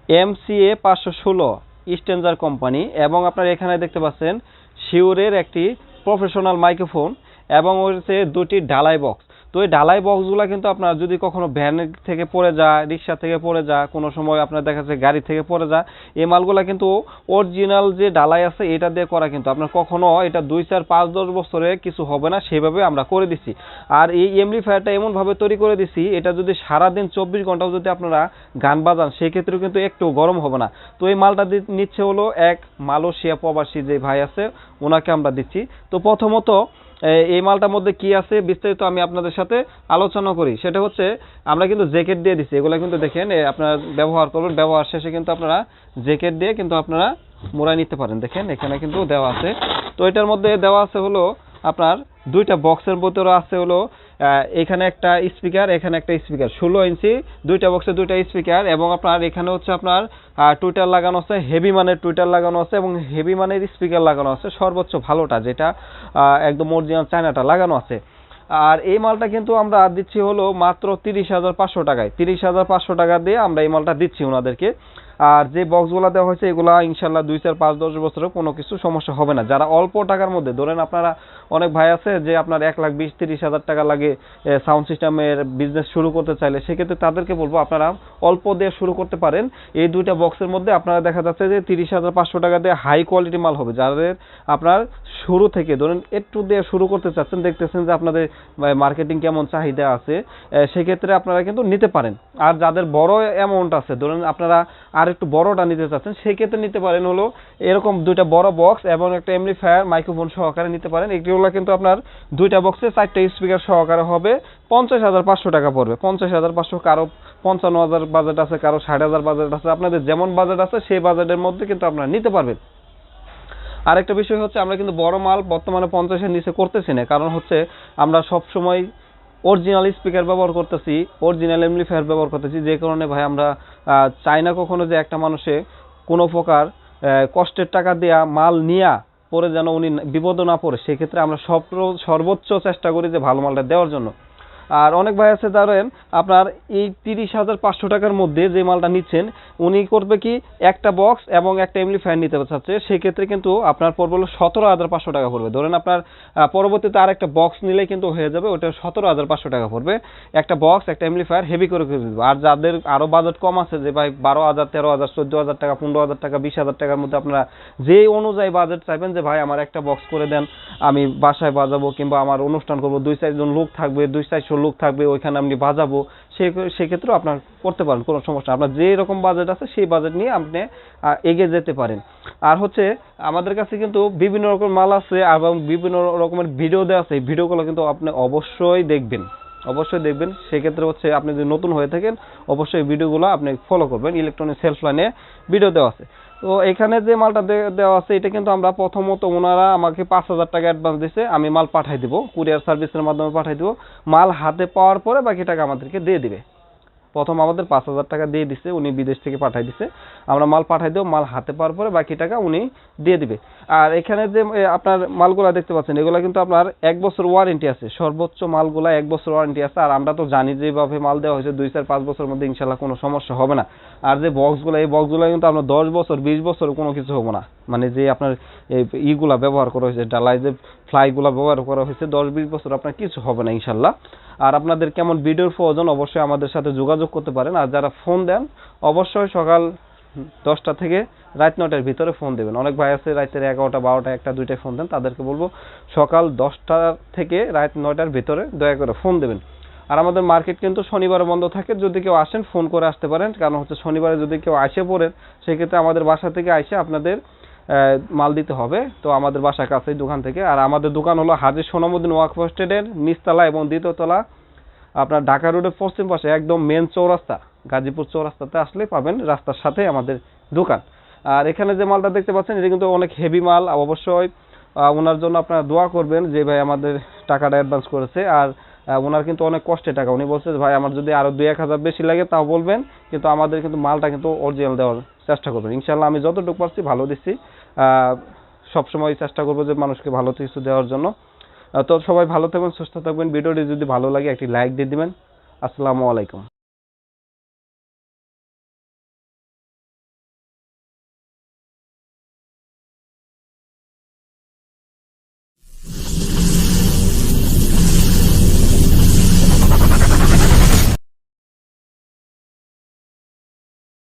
MCA 516 stranger company, এবং আপনারা এখানে দেখতে পাচ্ছেন শিওরের একটি প্রফেশনাল মাইক্রোফোন, এবং হচ্ছে দুটি ঢালাই বক্স। তো এই ঢালাই বক্সগুলো কিন্তু আপনার যদি কখনো ভ্যান থেকে পড়ে যায়, রিক্সা থেকে পড়ে যায়, কোনো সময় আপনার দেখা যাচ্ছে গাড়ি থেকে পড়ে যায়, এই মালগুলো কিন্তু অরিজিনাল যে ঢালাই আছে এটা দিয়ে করা, কিন্তু আপনার কখনো এটা 2, 4, 5, 10 বছরে কিছু হবে না, সেভাবে আমরা করে দিছি। আর এই এমপ্লিফায়ারটা এমনভাবে তৈরি করে দিছি, এটা যদি সারাদিন 24 ঘন্টাও যদি আপনারা গান বাজান সেক্ষেত্রেও কিন্তু একটু গরম হবে না। তো এই মালটা নিচ্ছে হলো এক মালয়েশিয়া প্রবাসী যে ভাই আছে, ওনাকে আমরা দিচ্ছি। তো প্রথমত এই মালটার মধ্যে কি আছে বিস্তারিত আমি আপনাদের সাথে আলোচনা করি। সেটা হচ্ছে আমরা কিন্তু জ্যাকেট দিয়ে দিচ্ছি, এগুলো কিন্তু দেখেন আপনারা ব্যবহার করবেন, ব্যবহার শেষে কিন্তু আপনারা জ্যাকেট দিয়ে কিন্তু আপনারা মোড়ায় নিতে পারেন। দেখেন এখানে কিন্তু দেওয়া আছে। তো এটার মধ্যে দেওয়া আছে হলো আপনার দুইটা বক্সের ভিতরে আছে হলো এখানে একটা স্পিকার, এখানে একটা স্পিকার, 16 ইঞ্চি দুইটা বক্সে দুইটা স্পিকার, এবং আপনার এখানে হচ্ছে আপনার টুইটার লাগানো আছে, হেভি মানের টুইটার লাগানো আছে, এবং হেভি মানের স্পিকার লাগানো আছে, সর্বোচ্চ ভালোটা যেটা একদম অরিজিনাল চায়নাটা লাগানো আছে। আর এই মালটা কিন্তু আমরা দিচ্ছি হলো মাত্র 30,500 টাকায়। 30,500 টাকা দিয়ে আমরা এই মালটা দিচ্ছি ওনাদেরকে। আর যে বক্সগুলো দেওয়া হয়েছে এগুলা ইনশাল্লাহ 2, 4, 5, 10 বছরে কোনো কিছু সমস্যা হবে না। যারা অল্প টাকার মধ্যে ধরেন, আপনারা অনেক ভাই আছে যে আপনার 1,20,30,000 টাকা লাগে সাউন্ড সিস্টেমের বিজনেস শুরু করতে চাইলে, সেক্ষেত্রে তাদেরকে বলবো আপনারা অল্প দিয়ে শুরু করতে পারেন। এই দুইটা বক্সের মধ্যে আপনারা দেখা যাচ্ছে যে 30,500 টাকা দিয়ে হাই কোয়ালিটি মাল হবে। যাদের আপনার শুরু থেকে ধরেন একটু দিয়ে শুরু করতে চাচ্ছেন, দেখতেছেন যে আপনাদের মার্কেটিং কেমন চাহিদা আছে, সেক্ষেত্রে আপনারা কিন্তু নিতে পারেন। আর যাদের বড় অ্যামাউন্ট আছে, ধরেন আপনারা আর একটু বড়টা নিতে চাচ্ছেন, সেক্ষেত্রে নিতে পারেন হলো এরকম দুইটা বড় বক্স এবং একটা এমপ্লিফায়ার মাইক্রোফোন সহকারে নিতে পারেন। এগুলো কিন্তু আপনার দুইটা বক্সে 4টা স্পিকার সহকারে হবে, 50,500 টাকা পড়বে। 50,500, কারো 55,000 বাজেট আছে, কারো 60,000 বাজেট আছে, আপনাদের যেমন বাজেট আছে সেই বাজেটের মধ্যে কিন্তু আপনারা নিতে পারবেন। আরেকটা বিষয় হচ্ছে আমরা কিন্তু বড় মাল বর্তমানে 50-এর নিচে করতেছি না, কারণ হচ্ছে আমরা সব সময় অরিজিনাল স্পিকার ব্যবহার করতেছি, অরিজিনাল এমপ্লিফায়ার ব্যবহার করতেছি, যে কারণে ভাই আমরা চাই না কখনো যে একটা মানুষে কোনো প্রকার কষ্টের টাকা দেয়া মাল নিয়া পরে যেন উনি বিপদে না পড়ে। সেক্ষেত্রে আমরা সর্বোচ্চ চেষ্টা করি যে ভালো মালটা দেওয়ার জন্য। আর অনেক ভাই আছে ধরেন আপনার এই 30,500 টাকার মধ্যে যে মালটা নিচ্ছেন, উনি করবে কি একটা বক্স এবং একটা এমপ্লিফায়ার নিতে চাচ্ছে, সেক্ষেত্রে কিন্তু আপনার পড়বে হলো 17,500 টাকা পড়বে। ধরেন আপনার পরবর্তীতে আর একটা বক্স নিলে কিন্তু হয়ে যাবে, ওটা 17,500 টাকা পড়বে। একটা বক্স, একটা এমপ্লিফায়ার হেভি করে দেবো। আর যাদের আরো বাজেট কম আছে, যে ভাই 12,000, 13,000, 14,000 টাকা, 15,000 টাকা, 20,000 টাকার মধ্যে আপনারা যে অনুযায়ী বাজেট চাইবেন, যে ভাই আমার একটা বক্স করে দেন, আমি বাসায় বাজাবো কিংবা আমার অনুষ্ঠান করবো, 2-4 জন লোক থাকবে, 200-400 লোক থাকবে, ওইখানে আমি বাজাবো, সেক্ষেত্রেও আপনার করতে পারেন, কোনো সমস্যা। আপনার যে রকম বাজেট আছে সেই বাজেট নিয়ে আপনি এগিয়ে যেতে পারেন। আর হচ্ছে আমাদের কাছে কিন্তু বিভিন্ন রকম মাল আছে এবং বিভিন্ন রকমের ভিডিও দেওয়া আছে। এই ভিডিওগুলো কিন্তু আপনি অবশ্যই দেখবেন, অবশ্যই দেখবেন। সেক্ষেত্রে হচ্ছে আপনি যদি নতুন হয়ে থাকেন, অবশ্যই ভিডিওগুলো আপনি ফলো করবেন। ইলেকট্রনিক সেলস লাইনে ভিডিও দেওয়া আছে। তো এখানে যে মালটা দেওয়া আছে, এটা কিন্তু আমরা প্রথমত ওনারা আমাকে 5,000 টাকা অ্যাডভান্স দিছে, আমি মাল পাঠাই দিব, কুরিয়ার সার্ভিসের মাধ্যমে পাঠাই দিব। মাল হাতে পাওয়ার পরে বাকি টাকা আমাদেরকে দিয়ে দিবে। প্রথম আমাদের 5,000 টাকা দিয়ে দিছে, উনি বিদেশ থেকে পাঠাই দিছে, আমরা মাল পাঠাই দেব, মাল হাতে পাওয়ার পরে বাকি টাকা উনি দিয়ে দিবে। আর এখানে যে আপনার মালগুলা দেখতে পাচ্ছেন, এগুলা কিন্তু আপনার 1 বছর ওয়ারেন্টি আছে, সর্বোচ্চ মালগুলা 1 বছর ওয়ারেন্টি আছে। আর আমরা তো জানি যেভাবে মাল দেওয়া হয়েছে 2, 4, 5 বছরের মধ্যে ইনশাল্লাহ কোনো সমস্যা হবে না। আর যে বক্সগুলো, এই বক্সগুলো কিন্তু আপনার 10 বছর 20 বছর কোনো কিছু হবে না। মানে যে আপনার ইগুলা ব্যবহার করা হয়েছে, ডালাই যে ফ্লাইগুলা ব্যবহার করা হয়েছে, 10-20 বছর আপনার কিছু হবে না ইনশাল্লাহ। আর আপনাদের কেমন ভিডিওর প্রয়োজন অবশ্যই আমাদের সাথে যোগাযোগ করতে পারেন। আর যারা ফোন দেন অবশ্যই সকাল 10টা থেকে রাত 9টার ভিতরে ফোন দেবেন। অনেক ভাই আছে রাতের 11টা, 12টা, 1টা, 2টায় ফোন দেন, তাদেরকে বলবো সকাল 10টা থেকে রাত 9টার ভিতরে দয়া করে ফোন দেবেন। আর আমাদের মার্কেট কিন্তু শনিবারে বন্ধ থাকে, যদি কেউ আসেন ফোন করে আসতে পারেন, কারণ হচ্ছে শনিবারে যদি কেউ আসে পড়েন, সেক্ষেত্রে আমাদের বাসা থেকে আইসে আপনাদের মাল দিতে হবে। তো আমাদের বাসার কাছেই দোকান থেকে। আর আমাদের দোকান হলো হাজী সোনামুদ্দিন ওয়াকফ স্টেটের নিচতলা এবং দ্বিতীয়তলা, আপনার ঢাকা রোডের পশ্চিম পাশে একদম মেন চৌরাস্তা, গাজীপুর চৌরাস্তাতে আসলে পাবেন, রাস্তার সাথে আমাদের দোকান। আর এখানে যে মালটা দেখতে পাচ্ছেন, এটা কিন্তু অনেক হেভি মাল। অবশ্যই ওনার জন্য আপনারা দোয়া করবেন, যে ভাই আমাদের টাকাটা অ্যাডভান্স করেছে। আর ওনার কিন্তু অনেক কষ্টের টাকা, উনি বলছে ভাই আমার যদি আরো 2-1 হাজার বেশি লাগে তাও বলবেন, কিন্তু আমাদের কিন্তু মালটা কিন্তু অরিজিনাল দেওয়ার চেষ্টা করবেন ইনশাল্লাহ। আমি যতটুকু পারছি ভালো দিচ্ছি, সবসময় চেষ্টা করবো যে মানুষকে ভালো কিছু দেওয়ার জন্য। তো সবাই ভালো থাকবেন, সুস্থ থাকবেন। ভিডিওটি যদি ভালো লাগে একটি লাইক দিয়ে দিবেন। আসসালামু আলাইকুম।